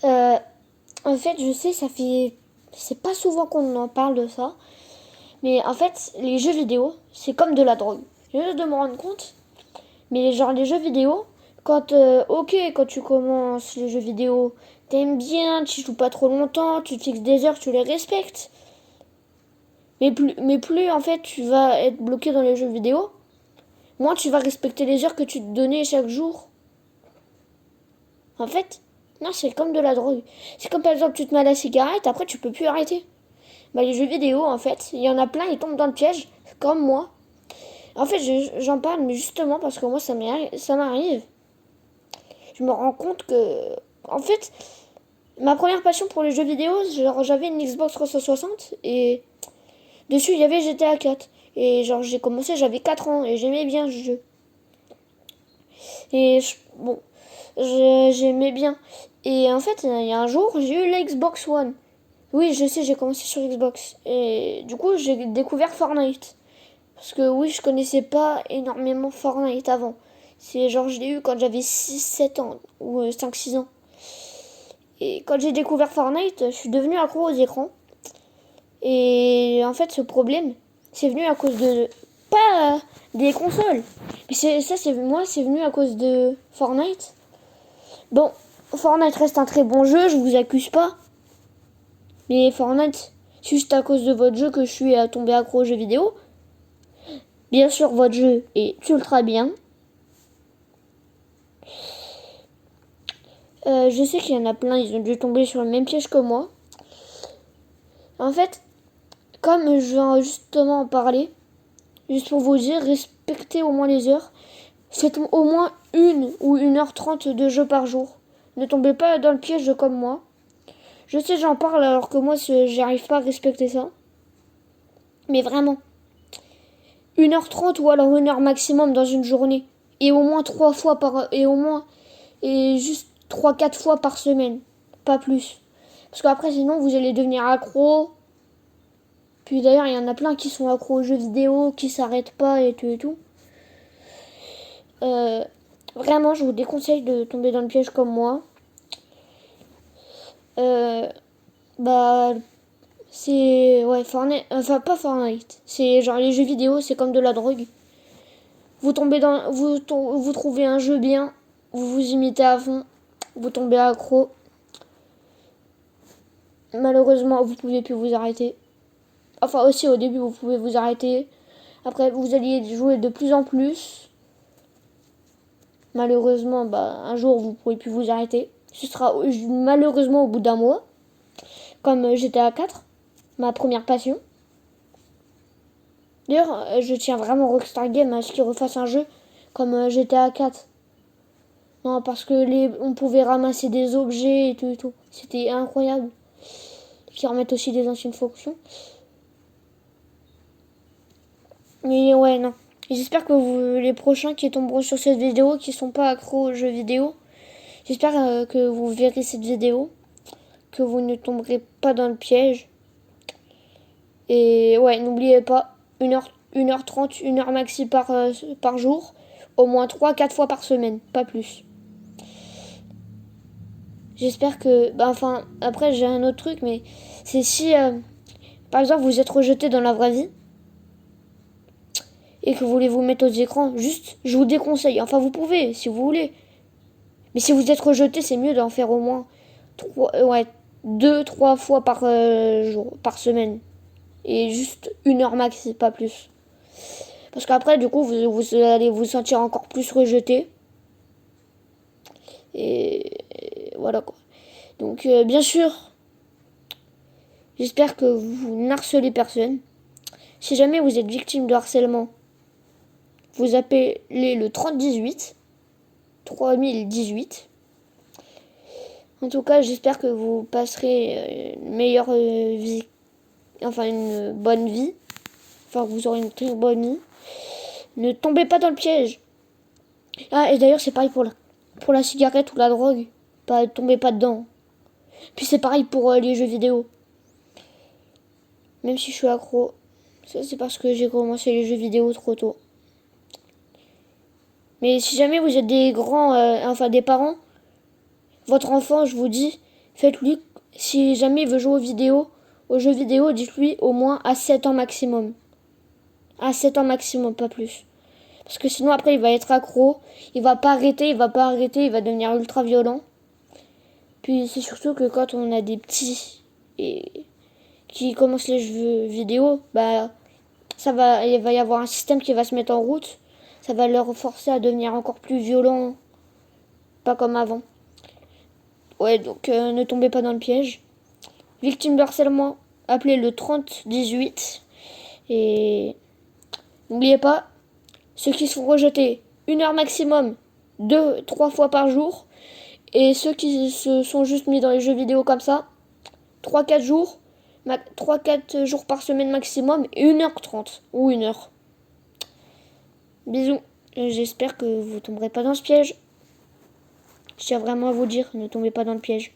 Euh, En fait, je sais, c'est pas souvent qu'on en parle de ça. Mais en fait, les jeux vidéo, c'est comme de la drogue. Je viens de me rendre compte. Mais genre, les jeux vidéo, quand tu commences les jeux vidéo, t'aimes bien, tu joues pas trop longtemps, tu te fixes des heures, tu les respectes. Mais plus en fait, tu vas être bloqué dans les jeux vidéo, moins tu vas respecter les heures que tu te donnais chaque jour. En fait, non, c'est comme de la drogue. C'est comme par exemple, tu te mets à la cigarette, après tu peux plus arrêter. Bah, les jeux vidéo, en fait, il y en a plein, ils tombent dans le piège, comme moi. En fait, j'en parle, mais justement parce que moi, ça m'arrive. Je me rends compte que, en fait, ma première passion pour les jeux vidéo, genre, j'avais une Xbox 360 et dessus, il y avait GTA 4. Et genre, j'ai commencé, j'avais 4 ans et j'aimais bien ce jeu. Bon, j'aimais bien. Et en fait, il y a un jour, j'ai eu la Xbox One. Oui, je sais, j'ai commencé sur Xbox. Et du coup, j'ai découvert Fortnite. Parce que oui, je connaissais pas énormément Fortnite avant. C'est genre, je l'ai eu quand j'avais 6 7 ans, ou 5 6 ans. Et quand j'ai découvert Fortnite, je suis devenue accro aux écrans. Et en fait, ce problème, c'est venu à cause de... Pas des consoles. Mais c'est venu à cause de Fortnite. Bon, Fortnite reste un très bon jeu, je vous accuse pas. Mais Fortnite, c'est juste à cause de votre jeu que je suis tombé accro aux jeux vidéo. Bien sûr, votre jeu est ultra bien. Je sais qu'il y en a plein, ils ont dû tomber sur le même piège que moi. En fait, comme je viens justement en parler, juste pour vous dire, respectez au moins les heures. Faites au moins 1 ou 1h30 de jeu par jour. Ne tombez pas dans le piège comme moi. Je sais, j'en parle alors que moi, j'arrive pas à respecter ça. Mais vraiment, 1h30 ou alors 1 heure maximum dans une journée. Et au moins 3 fois par... Et juste 3 4 fois par semaine. Pas plus. Parce qu'après, sinon, vous allez devenir accro. Puis d'ailleurs, il y en a plein qui sont accros aux jeux vidéo, qui s'arrêtent pas et tout et tout. Euh, Vraiment, je vous déconseille de tomber dans le piège comme moi. Euh, Bah, c'est... Ouais, Fortnite... Enfin, pas Fortnite. C'est genre les jeux vidéo, c'est comme de la drogue. Vous tombez dans... Vous trouvez un jeu bien, vous vous imitez à fond, vous tombez accro. Malheureusement, vous pouvez plus vous arrêter. Enfin, aussi au début, vous pouvez vous arrêter. Après, vous alliez jouer de plus en plus. Malheureusement, bah, un jour, vous pourrez plus vous arrêter. Ce sera malheureusement au bout d'un mois. Comme GTA 4, ma première passion. D'ailleurs, je tiens vraiment Rockstar Games à ce qu'ils refassent un jeu comme GTA 4. Non, parce que on pouvait ramasser des objets et tout et tout. C'était incroyable. Qu'ils remettent aussi des anciennes fonctions. Mais ouais, non. J'espère que les prochains qui tomberont sur cette vidéo, qui sont pas accros aux jeux vidéo, j'espère que vous verrez cette vidéo, que vous ne tomberez pas dans le piège. Et ouais, n'oubliez pas, 1h30, 1 heure maxi par jour, au moins 3 4 fois par semaine, pas plus. J'espère que... Bah, enfin, après j'ai un autre truc, mais c'est si, par exemple, vous êtes rejeté dans la vraie vie, et que vous voulez vous mettre aux écrans, juste, je vous déconseille. Enfin, vous pouvez, si vous voulez. Mais si vous êtes rejeté, c'est mieux d'en faire au moins 2 3 fois jour, par semaine. Et juste 1 heure max, pas plus. Parce qu'après, du coup, vous allez vous sentir encore plus rejeté. Et voilà quoi. Donc, bien sûr, j'espère que vous n'harcelez personne. Si jamais vous êtes victime de harcèlement, vous appelez le 3018. 3018. En tout cas, j'espère que vous passerez une meilleure vie. Enfin, une bonne vie. Enfin, vous aurez une très bonne vie. Ne tombez pas dans le piège. Ah, et d'ailleurs, c'est pareil pour la cigarette ou la drogue. Tombez pas dedans. Puis c'est pareil pour les jeux vidéo. Même si je suis accro, ça c'est parce que j'ai commencé les jeux vidéo trop tôt. Mais si jamais vous êtes des grands, enfin des parents, votre enfant, je vous dis, Faites-lui, si jamais il veut jouer aux jeux vidéo, dites-lui au moins à 7 ans maximum. À 7 ans maximum, pas plus. Parce que sinon après il va être accro, il va pas arrêter, il va devenir ultra violent. Puis c'est surtout que quand on a des petits et qui commencent les jeux vidéo, bah il va y avoir un système qui va se mettre en route. Ça va leur forcer à devenir encore plus violent, pas comme avant. Ouais, donc ne tombez pas dans le piège. Victime de harcèlement, appelez le 3018. Et n'oubliez pas, ceux qui sont rejetés 1 heure maximum, 2-3 fois par jour. Et ceux qui se sont juste mis dans les jeux vidéo comme ça, 3-4 jours, 3-4 jours par semaine maximum, et 1h30 ou 1 heure. Bisous. J'espère que vous tomberez pas dans ce piège. Je tiens vraiment à vous dire, ne tombez pas dans le piège.